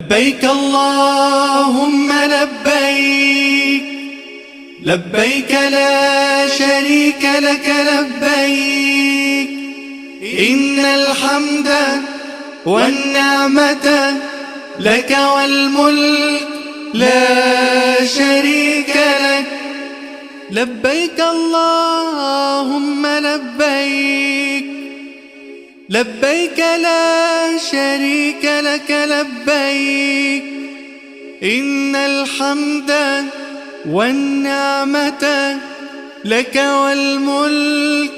لبيك اللهم لبيك، لبيك لا شريك لك لبيك، إن الحمد والنعمة لك والملك لا شريك لك. لبيك اللهم لبيك، لبيك لا شريك لك لبيك، إن الحمد والنعمة لك والملك